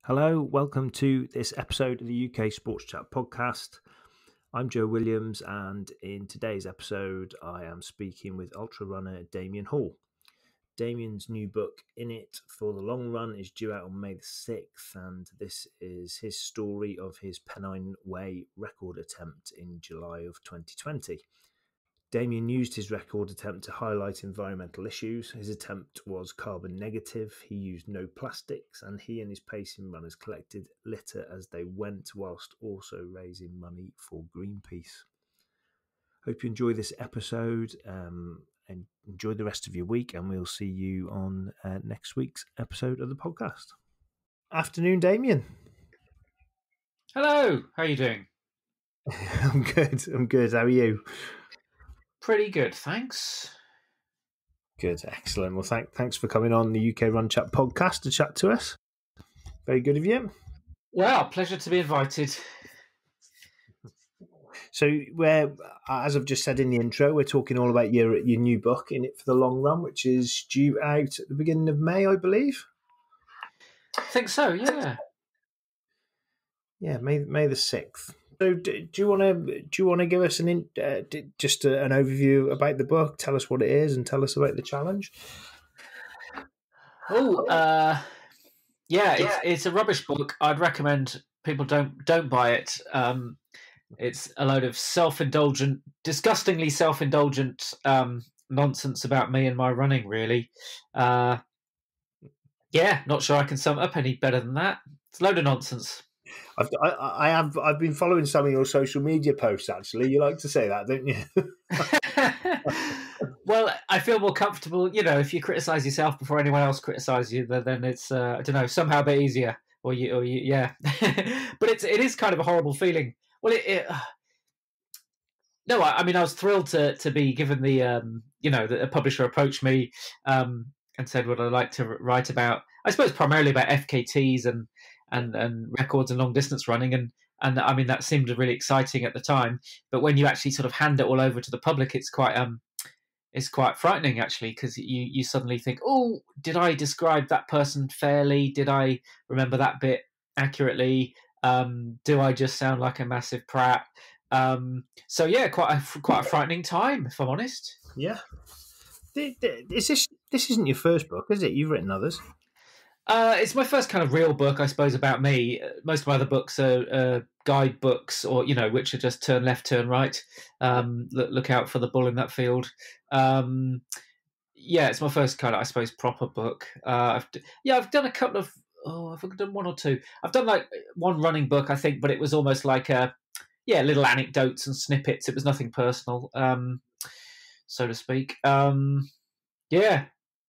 Hello, welcome to this episode of the UK Sports Chat podcast. I'm Joe Williams, and in today's episode, I am speaking with ultra runner Damian Hall. Damian's new book, In It for the Long Run, is due out on May the 6th, and this is his story of his Pennine Way record attempt in July of 2020. Damian used his record attempt to highlight environmental issues. His attempt was carbon negative. He used no plastics, and he and his pacing runners collected litter as they went, whilst also raising money for Greenpeace. Hope you enjoy this episode and enjoy the rest of your week, and we'll see you on next week's episode of the podcast. Afternoon, Damian. Hello, how are you doing? I'm good. How are you? Pretty good, thanks. Good, excellent. Well, thanks for coming on the UK Run Chat podcast to chat to us. Very good of you. Well, pleasure to be invited. So, as I've just said in the intro, we're talking all about your new book, In It for the Long Run, which is due out at the beginning of May, I believe. I think so, yeah. Yeah, May the 6th. So, do you want to give us just an overview about the book? Tell us what it is, and tell us about the challenge. It's a rubbish book. I'd recommend people don't buy it. It's a load of disgustingly self-indulgent nonsense about me and my running. Really, not sure I can sum it up any better than that. It's a load of nonsense. I've been following some of your social media posts. Actually, you like to say that, don't you? Well, I feel more comfortable, if you criticise yourself before anyone else criticises you, then it's I don't know, somehow a bit easier. But it is kind of a horrible feeling. Well, I was thrilled to be given the publisher approached me and said what I'd like to write about. I suppose primarily about FKTs and records and long distance running, and I mean that seemed really exciting at the time. But when you actually sort of hand it all over to the public, it's quite frightening actually, because you suddenly think, oh, did I describe that person fairly? Did I remember that bit accurately? Do I just sound like a massive prat? Quite a frightening time, if I'm honest. Yeah. This isn't your first book, is it? You've written others. It's my first kind of real book, I suppose, about me. Most of my other books are guide books, or which are just turn left, turn right. Look out for the bull in that field. It's my first kind of, I suppose, proper book. I've done a couple of. I've done one or two. I've done like one running book, I think, but it was almost like little anecdotes and snippets. It was nothing personal, so to speak.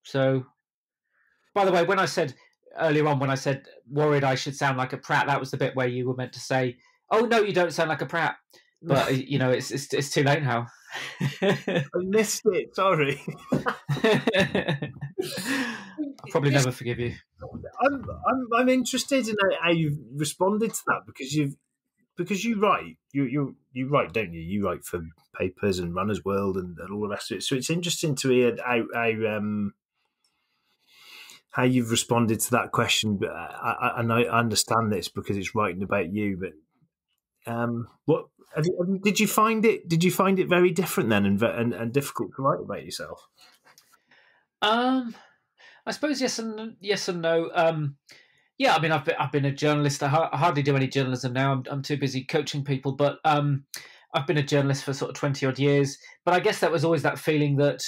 So. By the way, when I said earlier on, when I said worried I should sound like a prat, that was the bit where you were meant to say, "Oh no, you don't sound like a prat." But it's too late now. I missed it. Sorry. I'll probably never forgive you. I'm interested in how you've responded to that, because you write, you write, don't you? You write for papers and Runner's World and all the rest of it. So it's interesting to hear how you've responded to that question. But I understand this because it's writing about you. But did you find it? Did you find it very different then, and difficult to write about yourself? I suppose yes and no. I mean, I've been a journalist. I hardly do any journalism now. I'm too busy coaching people. But I've been a journalist for sort of 20 odd years. But I guess that was always that feeling that,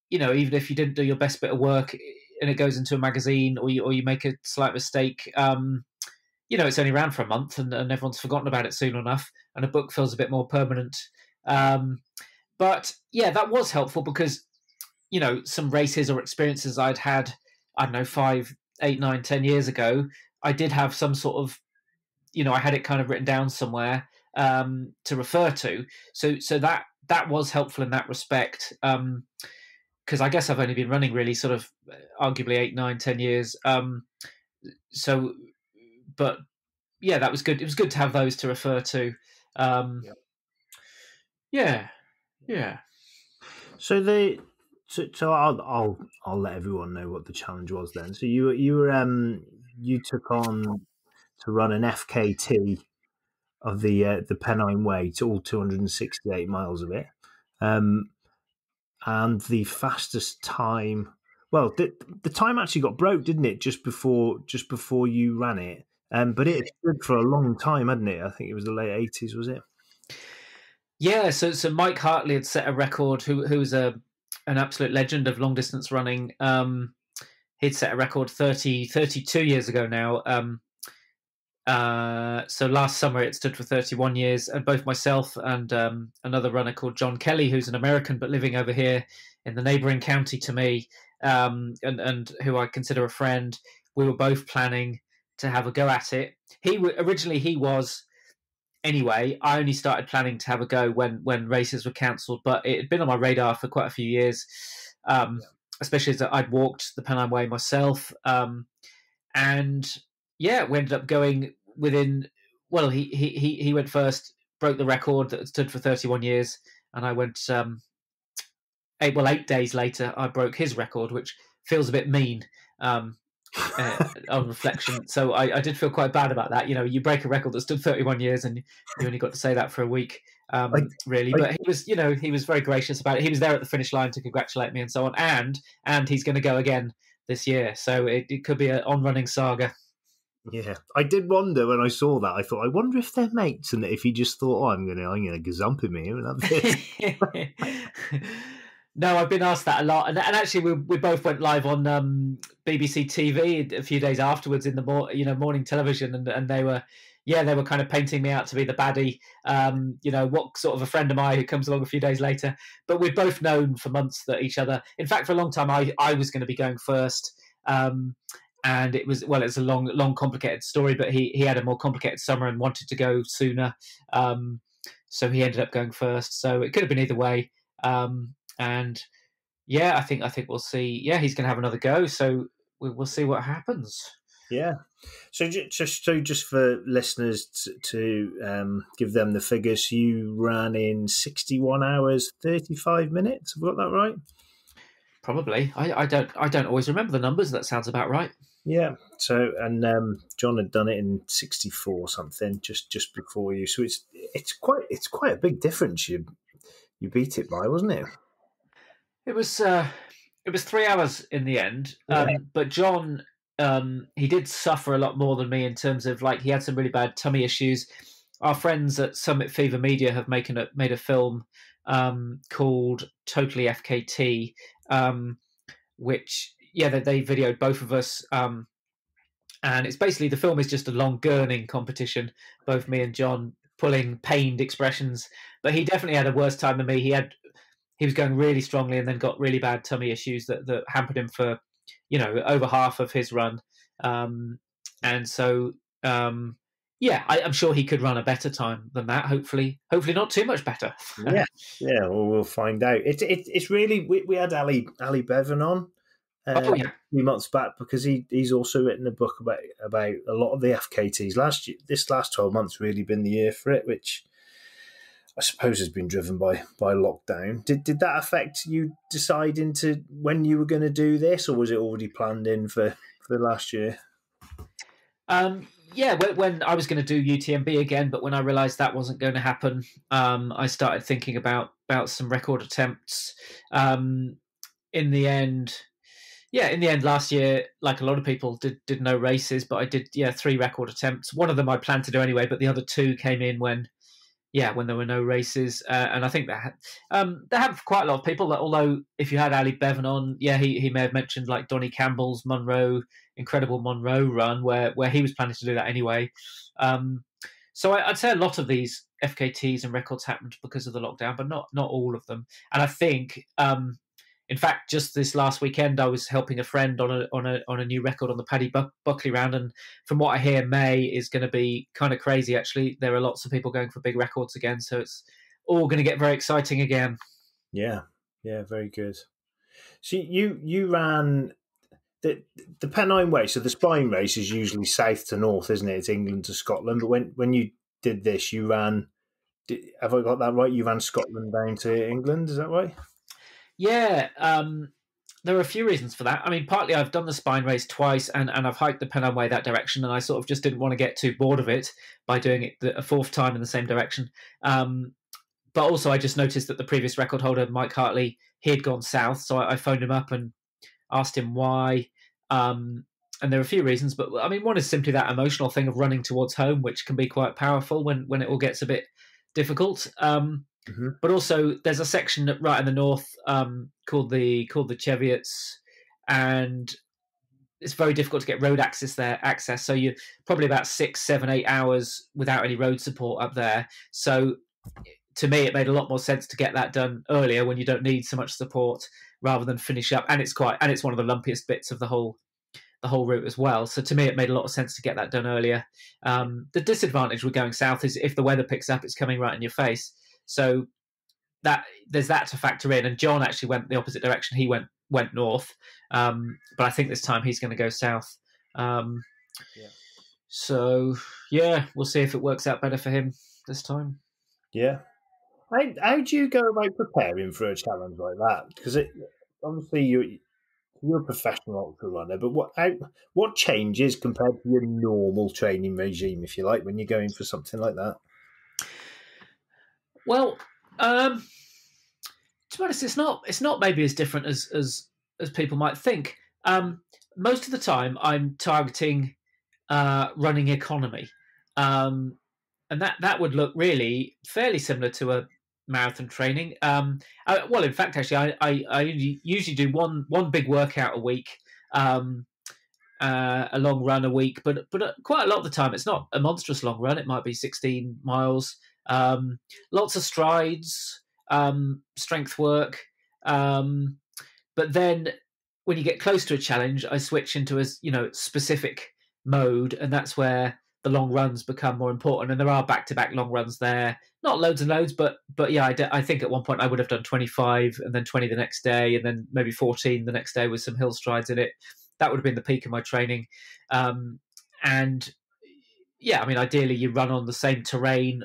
even if you didn't do your best bit of work and it goes into a magazine, or you make a slight mistake, it's only around for a month and everyone's forgotten about it soon enough, and a book feels a bit more permanent. But that was helpful because, some races or experiences I'd had, I don't know, 5, 8, 9, 10 years ago, I did have some sort of, I had it kind of written down somewhere to refer to. So that was helpful in that respect. Because I guess I've only been running really sort of arguably 8, 9, 10 years. That was good. It was good to have those to refer to. So I'll let everyone know what the challenge was then. So you were you took on to run an FKT of the Pennine Way, to all 268 miles of it, and the fastest time. Well, the time actually got broke, didn't it? Just before you ran it, but it stood for a long time, hadn't it? I think it was the late 80s, was it? Yeah, so Mike Hartley had set a record. Who's an absolute legend of long distance running. He'd set a record 32 years ago now. So last summer it stood for 31 years, and both myself and another runner called John Kelly, who's an American but living over here in the neighbouring county to me, and who I consider a friend, we were both planning to have a go at it. Originally he was. Anyway, I only started planning to have a go when races were cancelled, but it had been on my radar for quite a few years, especially as I'd walked the Pennine Way myself. And yeah, we ended up going within. Well, he went first, broke the record that stood for 31 years, and I went 8 days later. I broke his record, which feels a bit mean on reflection. So I did feel quite bad about that. You break a record that stood 31 years, and you only got to say that for a week, really. But he was very gracious about it. He was there at the finish line to congratulate me and so on, and he's going to go again this year, so it could be an on-running saga. Yeah, I did wonder when I saw that. I thought, I wonder if they're mates, and if he just thought, I'm gonna gazump him here. No, I've been asked that a lot, and actually, we both went live on BBC TV a few days afterwards in the morning television, and they were kind of painting me out to be the baddie. What sort of a friend am I who comes along a few days later? But we'd both known for months that each other. In fact, for a long time, I was going to be going first. And it's a long, complicated story, but he had a more complicated summer and wanted to go sooner. So he ended up going first. So it could have been either way. And yeah, I think we'll see. Yeah, he's going to have another go. So we'll see what happens. Yeah. So just for listeners to give them the figures, you ran in 61 hours, 35 minutes. Have I got that right? Probably. I don't always remember the numbers. That sounds about right. Yeah. So, and John had done it in 64 something just before you. So it's quite a big difference. You beat it by, wasn't it? It was 3 hours in the end. Yeah. But John, he did suffer a lot more than me in terms of, like, he had some really bad tummy issues. Our friends at Summit Fever Media have made a film called Totally FKT, which they videoed both of us, and it's basically, the film is just a long gurning competition, both me and John pulling pained expressions. But he definitely had a worse time than me. He was going really strongly and then got really bad tummy issues that hampered him for over half of his run, and so I'm sure he could run a better time than that. Hopefully not too much better. Yeah. Well, we'll find out. It's really, we had Ali Bevan on a few months back, because he's also written a book about a lot of the FKTs last year. This last 12 months really been the year for it, which I suppose has been driven by lockdown. Did that affect you deciding to when you were going to do this, or was it already planned in for the last year? When I was going to do UTMB again, but when I realised that wasn't going to happen, I started thinking about some record attempts. In the end, last year, like a lot of people, did no races, but I did 3 record attempts. One of them I planned to do anyway, but the other 2 came in when there were no races, and I think that there have quite a lot of people. That, although if you had Ali Bevan on, he may have mentioned like Donnie Campbell's incredible Monroe run, where he was planning to do that anyway. So I'd say a lot of these FKTs and records happened because of the lockdown, but not all of them. And I think, in fact, just this last weekend, I was helping a friend on a new record on the Paddy Buckley round, and from what I hear, May is going to be kind of crazy. Actually, there are lots of people going for big records again, so it's all going to get very exciting again. Yeah, very good. So you ran the Pennine Way. So the Spine race is usually south to north, isn't it? It's England to Scotland. But when you did this, you ran. Have I got that right? You ran Scotland down to England. Is that right? Yeah, there are a few reasons for that. I mean, partly I've done the spine race twice, and I've hiked the Pennine Way that direction, and I sort of just didn't want to get too bored of it by doing it a fourth time in the same direction. But also, I just noticed that the previous record holder, Mike Hartley, he had gone south, so I phoned him up and asked him why. And there are a few reasons, but I mean, one is simply that emotional thing of running towards home, which can be quite powerful when it all gets a bit difficult. But also, there's a section right in the north called the Cheviots, and it's very difficult to get road access there. So you're probably about 6, 7, 8 hours without any road support up there. So to me, it made a lot more sense to get that done earlier when you don't need so much support, rather than finish up. And it's one of the lumpiest bits of the whole route as well. So to me, it made a lot of sense to get that done earlier. The disadvantage with going south is if the weather picks up, it's coming right in your face. So that there's that to factor in. And John actually went the opposite direction. He went north, but I think this time he's going to go south. So yeah, we'll see if it works out better for him this time. Yeah. How do you go about preparing for a challenge like that? Because obviously you're a professional ultra runner, but what changes compared to your normal training regime, if you like, when you're going for something like that? Well, to be honest, it's not maybe as different as people might think. Most of the time, I'm targeting running economy, and that would look really fairly similar to a marathon training. Well, in fact, actually, I usually do one big workout a week, a long run a week, but quite a lot of the time it's not a monstrous long run. It might be 16 miles, lots of strides, strength work. But then when you get close to a challenge, I switch into a specific mode, and that's where the long runs become more important. And there are back-to-back long runs there, not loads and loads, but yeah, I think at one point I would have done 25 and then 20 the next day, and then maybe 14 the next day with some hill strides in it. That would have been the peak of my training. And yeah, I mean, ideally you run on the same terrain,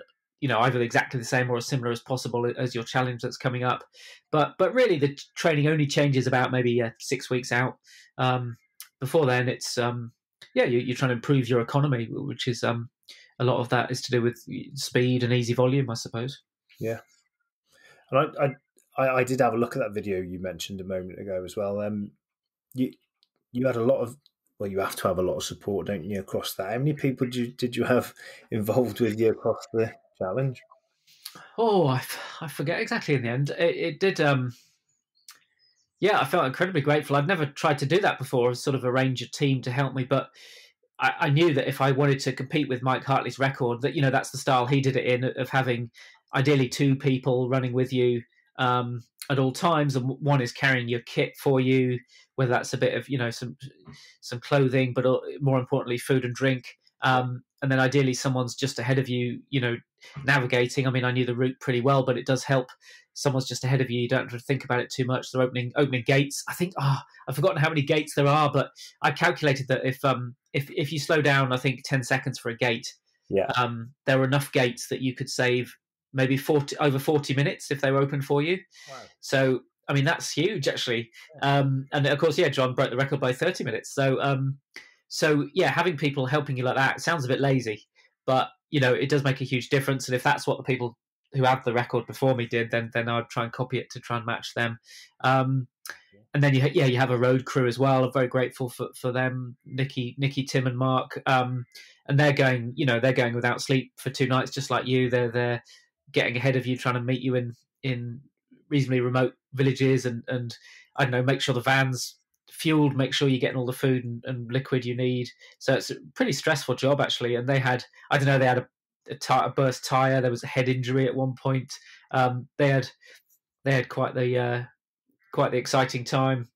either exactly the same or as similar as possible as your challenge that's coming up. But really the training only changes about maybe 6 weeks out. Before then, it's you're trying to improve your economy, which is a lot of that is to do with speed and easy volume, I suppose. Yeah, and I did have a look at that video you mentioned a moment ago as well. You had a lot of, well, you have to have a lot of support, don't you, across that? How many people did you have involved with you across the challenge? Oh, I forget exactly in the end. It did. Yeah, I felt incredibly grateful. I'd never tried to do that before, sort of arrange a team to help me, but I knew that if I wanted to compete with Mike Hartley's record, that that's the style he did it in, of having ideally 2 people running with you at all times, and one is carrying your kit for you, whether that's a bit of some clothing, but more importantly, food and drink. And then ideally someone's just ahead of you, navigating. I mean, I knew the route pretty well, but it does help. Someone's just ahead of you. You don't have to think about it too much. They're opening gates. I think I've forgotten how many gates there are, but I calculated that if you slow down, I think 10 seconds for a gate, there were enough gates that you could save maybe over 40 minutes if they were open for you. Wow. So I mean, that's huge actually. And of course, John broke the record by 30 minutes. So yeah, having people helping you like that sounds a bit lazy, but it does make a huge difference. And if that's what the people who have the record before me did, then I'd try and copy it to try and match them. And then you have a road crew as well. I'm very grateful for them, Nikki, Tim, and Mark. And they're going without sleep for 2 nights, just like you. They're getting ahead of you, trying to meet you in reasonably remote villages, and I don't know, make sure the van's fueled, make sure you're getting all the food and liquid you need. So it's a pretty stressful job actually. And they had a burst tire. There was a head injury at one point. They had quite the exciting time.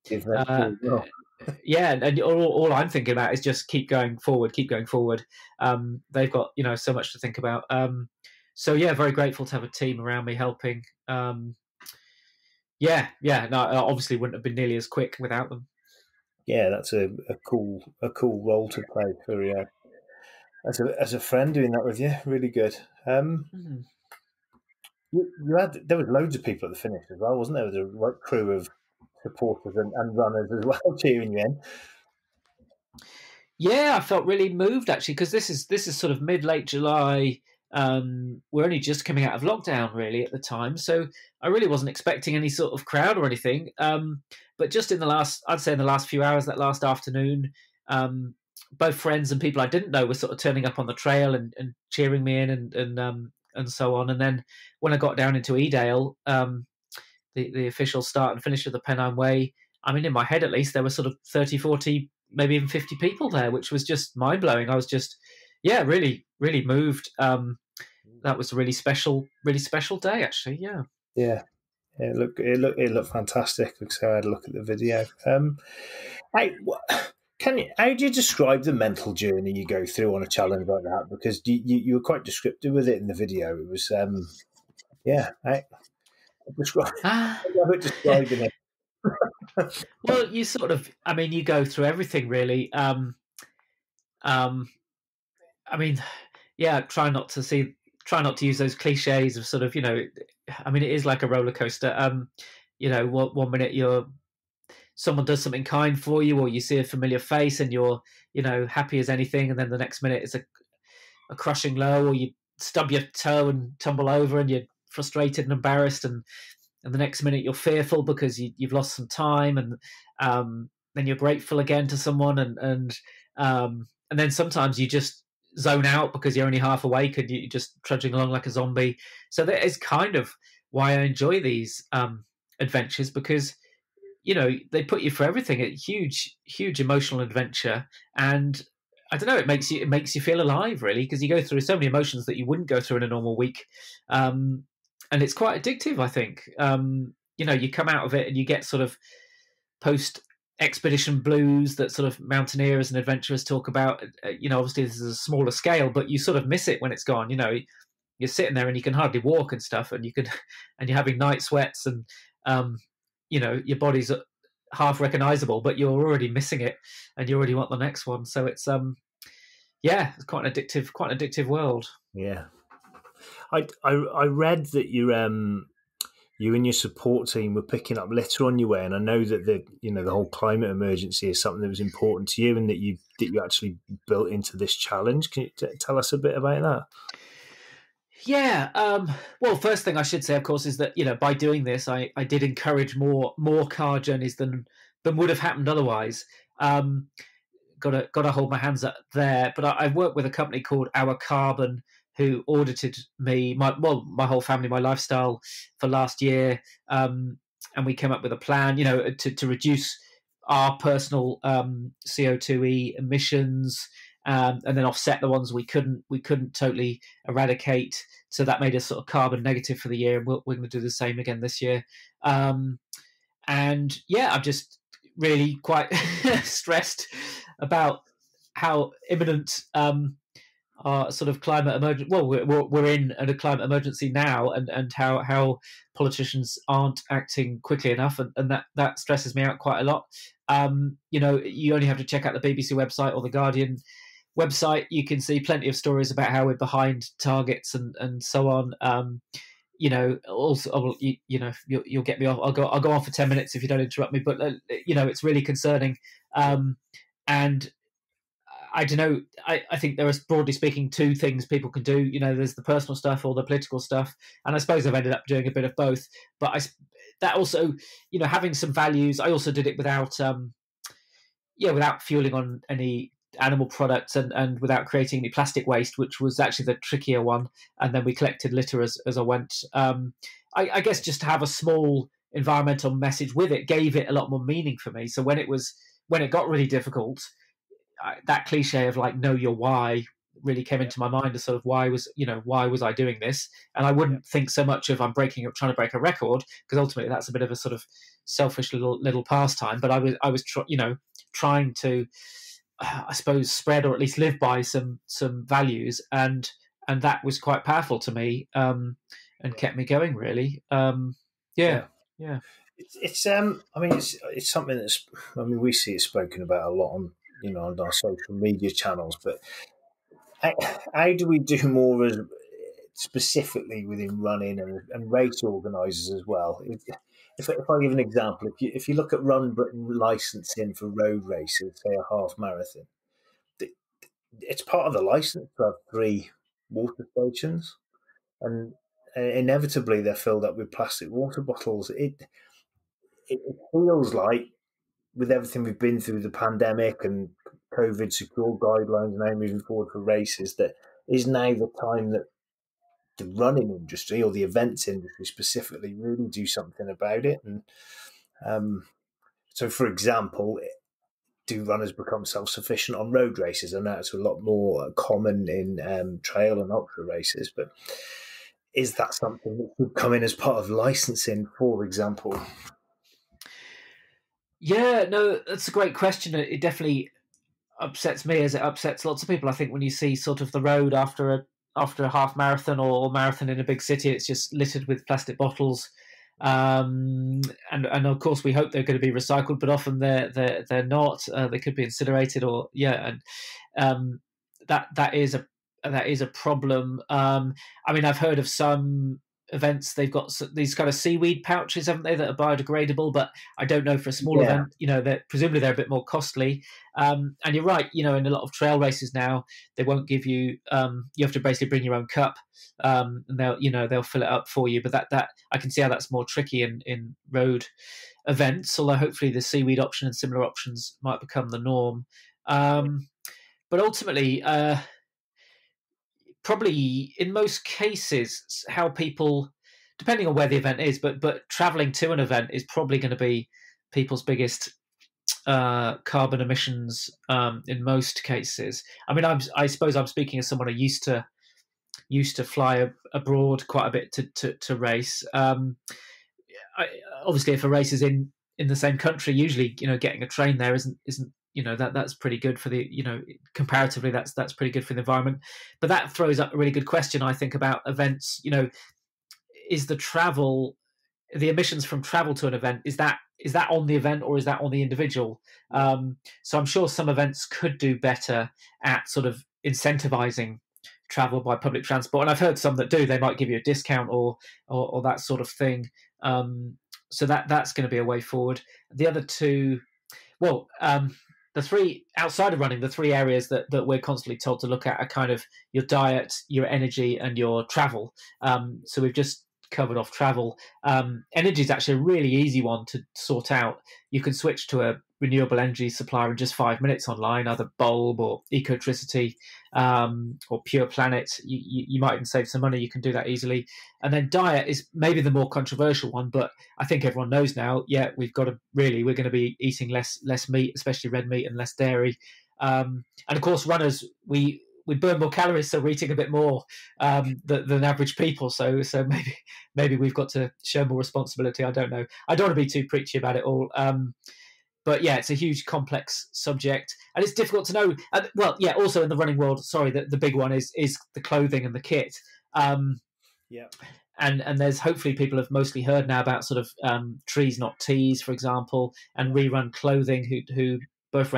Yeah, and all I'm thinking about is just keep going forward. They've got so much to think about. So yeah, very grateful to have a team around me helping. No, I obviously wouldn't have been nearly as quick without them. Yeah, that's a cool role to play for as a friend doing that with you. Really good. You had, there was loads of people at the finish as well, wasn't there? There was a right crew of supporters and runners as well cheering you in. Yeah, I felt really moved actually, because this is sort of late July. We're only just coming out of lockdown really at the time, so I really wasn't expecting any sort of crowd or anything. But just in the last few hours, that last afternoon, both friends and people I didn't know were sort of turning up on the trail and cheering me in and so on. And then when I got down into Edale, the official start and finish of the Pennine Way, I mean, in my head at least, there were sort of 30, 40, maybe even 50 people there, which was just mind blowing. I was just, really, really moved. That was a really special day, actually. Yeah. Yeah. It looked fantastic. So I had a look at the video. How do you describe the mental journey you go through on a challenge like that? Because you were quite descriptive with it in the video. It was, describing it. Well, you sort of, I mean, you go through everything really. I mean, yeah, try not to use those cliches of sort of, I mean, it is like a roller coaster. One minute someone does something kind for you, or you see a familiar face and you're, happy as anything, and then the next minute it's a crushing low, or you stub your toe and tumble over and you're frustrated and embarrassed, and the next minute you're fearful because you've lost some time, and then you're grateful again to someone, and then sometimes you just zone out because you're only half awake and you're just trudging along like a zombie. So that is kind of why I enjoy these adventures, because they put you through everything. A huge emotional adventure, and I don't know, it makes you feel alive really, because you go through so many emotions that you wouldn't go through in a normal week. And it's quite addictive, I think. You come out of it and you get sort of post expedition blues that sort of mountaineers and adventurers talk about. Obviously this is a smaller scale, but you sort of miss it when it's gone. You're sitting there and you can hardly walk and stuff, and you're having night sweats, and your body's half recognizable, but you're already missing it and you already want the next one. So it's it's quite an addictive world. Yeah. I read that you and your support team were picking up litter on your way, and I know that the whole climate emergency is something that was important to you, and that you actually built into this challenge. Can you tell us a bit about that? Yeah. Well, first thing I should say, of course, is that by doing this, I did encourage more car journeys than would have happened otherwise. Got to hold my hands up there. But I work with a company called Our Carbon, who audited me, my whole family, my lifestyle for last year, and we came up with a plan, to reduce our personal CO2e emissions, and then offset the ones we couldn't totally eradicate. So that made us sort of carbon negative for the year, and we're going to do the same again this year. And yeah, I'm just really quite stressed about how imminent our sort of climate emergency. Well, we're in a climate emergency now, and how politicians aren't acting quickly enough, and that stresses me out quite a lot. You only have to check out the BBC website or the Guardian website. You can see plenty of stories about how we're behind targets and so on. Also, you'll get me off. I'll go on for 10 minutes if you don't interrupt me. But it's really concerning, and I don't know. I think there is, broadly speaking, two things people can do. There's the personal stuff or the political stuff, and I suppose I've ended up doing a bit of both. But that also, having some values. I also did it without fueling on any animal products and without creating any plastic waste, which was actually the trickier one. And then we collected litter as I went. I guess just to have a small environmental message with it gave it a lot more meaning for me. So when it got really difficult, that cliche of like know your why really came into my mind, as sort of why was I doing this? And I wouldn't think so much of trying to break a record, because ultimately that's a bit of a sort of selfish little pastime. But I was trying to, I suppose, spread or at least live by some values, and that was quite powerful to me, and kept me going really. Yeah. It's it's something that's, we see it spoken about a lot on on our social media channels, but how do we do more specifically within running and race organisers as well? if I give an example, if you look at Run Britain licensing for road races, say a half marathon, it's part of the license to have 3 water stations, and inevitably they're filled up with plastic water bottles. It feels like, with everything we've been through, the pandemic and COVID secure guidelines now moving forward for races, that is now the time that the running industry, or the events industry specifically, really do something about it. And so, for example, do runners become self-sufficient on road races? And that's a lot more common in trail and ultra races. But is that something that could come in as part of licensing, for example? Yeah, no, that's a great question. It definitely upsets me, as it upsets lots of people. I think when you see sort of the road after a half marathon or marathon in a big city, it's just littered with plastic bottles. And of course we hope they're going to be recycled, but often they're not. They could be incinerated, or that is a problem. I mean, I've heard of some events, they've got these kind of seaweed pouches, haven't they, that are biodegradable, but I don't know, for a small event, that presumably they're a bit more costly. And you're right, in a lot of trail races now, they won't give you, you have to basically bring your own cup, and they'll fill it up for you. But that I can see how that's more tricky in road events, although hopefully the seaweed option and similar options might become the norm. But ultimately, probably in most cases, how people, depending on where the event is, but traveling to an event is probably going to be people's biggest carbon emissions in most cases. I mean, I suppose I'm speaking as someone who used to fly abroad quite a bit to race. Obviously, if a race is in the same country, usually getting a train there isn't that's pretty good for the comparatively that's pretty good for the environment. But that throws up a really good question, I think, about events. Is the emissions from travel to an event, is that on the event, or is that on the individual? So I'm sure some events could do better at sort of incentivizing travel by public transport, and I've heard some that do. They might give you a discount or that sort of thing. So that's going to be a way forward. The other two, well, the three outside of running, the 3 areas that we're constantly told to look at are kind of your diet, your energy, and your travel. So we've just covered off travel. Energy is actually a really easy one to sort out. You can switch to a renewable energy supplier in just 5 minutes online, either Bulb or Ecotricity, or Pure Planet. You might even save some money. You can do that easily. And then diet is maybe the more controversial one, but I think everyone knows now, we're going to be eating less meat, especially red meat, and less dairy. And of course, runners, we burn more calories, so we're eating a bit more than average people. So maybe we've got to show more responsibility. I don't know. I don't want to be too preachy about it all. But yeah, it's a huge, complex subject, and it's difficult to know. Also in the running world, sorry, the big one is the clothing and the kit. And there's, hopefully people have mostly heard now about sort of Trees Not Tees, for example, and Rerun Clothing, who both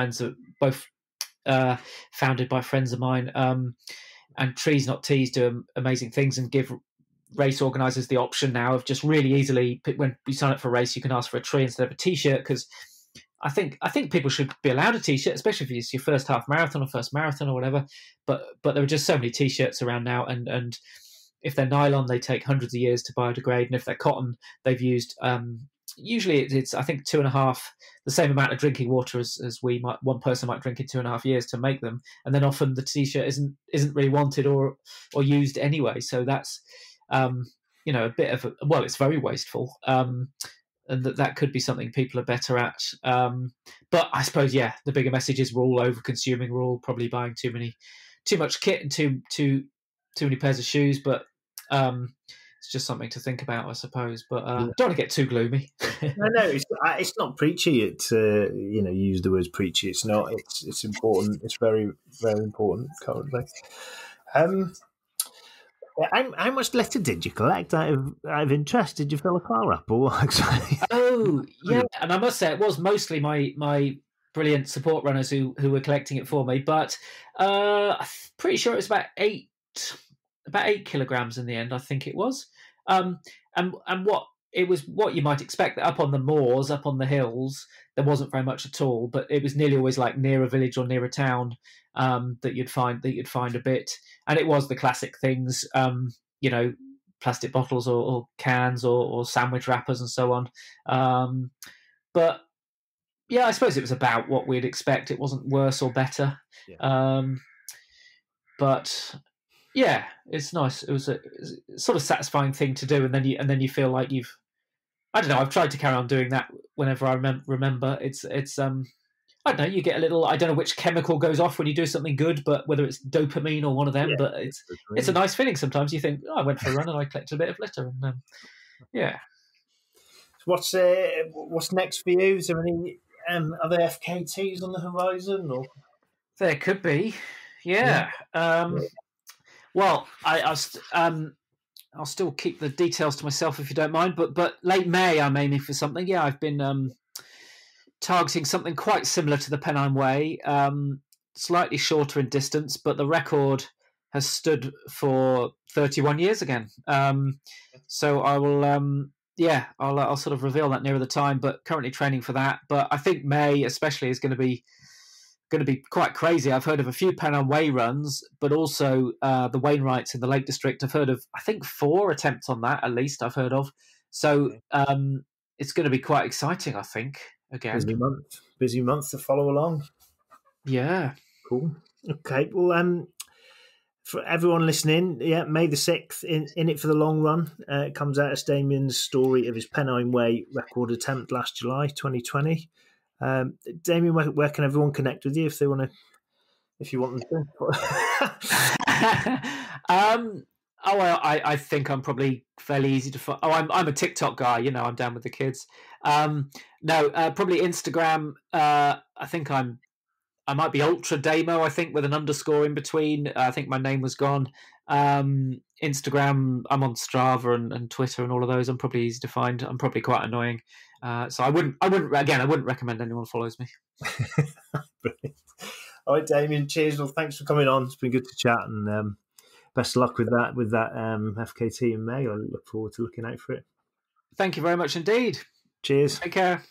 founded by friends of mine. And Trees Not Tees do amazing things and give race organisers the option now of just really easily, when you sign up for a race, you can ask for a tree instead of a T-shirt, because I think people should be allowed a T-shirt, especially if it's your first half marathon or first marathon or whatever. But there are just so many T-shirts around now, and if they're nylon, they take hundreds of years to biodegrade, and if they're cotton, they've used usually it's I think 2.5, the same amount of drinking water as one person might drink in 2.5 years to make them, and then often the T-shirt isn't really wanted or used anyway. So that's a bit of it's very wasteful. And that could be something people are better at. But I suppose, the bigger message is we're all over consuming. We're all probably buying too much kit and too many pairs of shoes. But it's just something to think about, I suppose. But don't want to get too gloomy. No, it's not preachy. To use the words preachy. It's not. It's important. It's very, very important currently. How much litter did you collect out of interest? Did you fill a car up or what exactly? Oh, yeah. And I must say, it was mostly my brilliant support runners who were collecting it for me. But I'm pretty sure it was about 8 kilograms in the end, I think it was. And what it was what you might expect. Up on the moors, up on the hills, there wasn't very much at all, but it was nearly always like near a village or near a town that you'd find a bit. And it was the classic things, plastic bottles or cans or sandwich wrappers and so on. But yeah, I suppose it was about what we'd expect. It wasn't worse or better. Yeah. But yeah, it's nice. It was a sort of satisfying thing to do, and then you feel like you've. I don't know. I've tried to carry on doing that whenever I remember. It's I don't know. You get a little. I don't know which chemical goes off when you do something good, but whether it's dopamine or one of them. Yeah, but it's a nice feeling. Sometimes you think, oh, I went for a run and I collected a bit of litter, and yeah. What's next for you? Is there any other FKTs on the horizon? Or There could be, yeah. Well, I'll still keep the details to myself if you don't mind. But late May, I'm aiming for something. Yeah, I've been targeting something quite similar to the Pennine Way, slightly shorter in distance, but the record has stood for 31 years again. So I will, I'll sort of reveal that nearer the time. But currently training for that. But I think May, especially, is going to be quite crazy. I've heard of a few Pennine Way runs, but also the Wainwrights in the Lake District. I've heard of, I think, 4 attempts on that, at least I've heard of. So it's going to be quite exciting, I think, again. Busy month to follow along. Yeah. Cool. Okay. Well, for everyone listening, yeah, May the 6th, in it for the long run. It comes out as Damian's story of his Pennine Way record attempt last July 2020. Damian, where can everyone connect with you if you want them to? I think I'm probably fairly easy to find. I'm a TikTok guy. I'm down with the kids. Probably Instagram. I think I might be Ultra Damo. I think with an underscore in between. I think my name was gone. Instagram. I'm on Strava and Twitter and all of those. I'm probably easy to find. I'm probably quite annoying. So I wouldn't recommend anyone follows me. Brilliant. All right, Damian, cheers. Well, thanks for coming on. It's been good to chat, and best of luck with that FKT in May. I look forward to looking out for it. Thank you very much indeed. Cheers. Take care.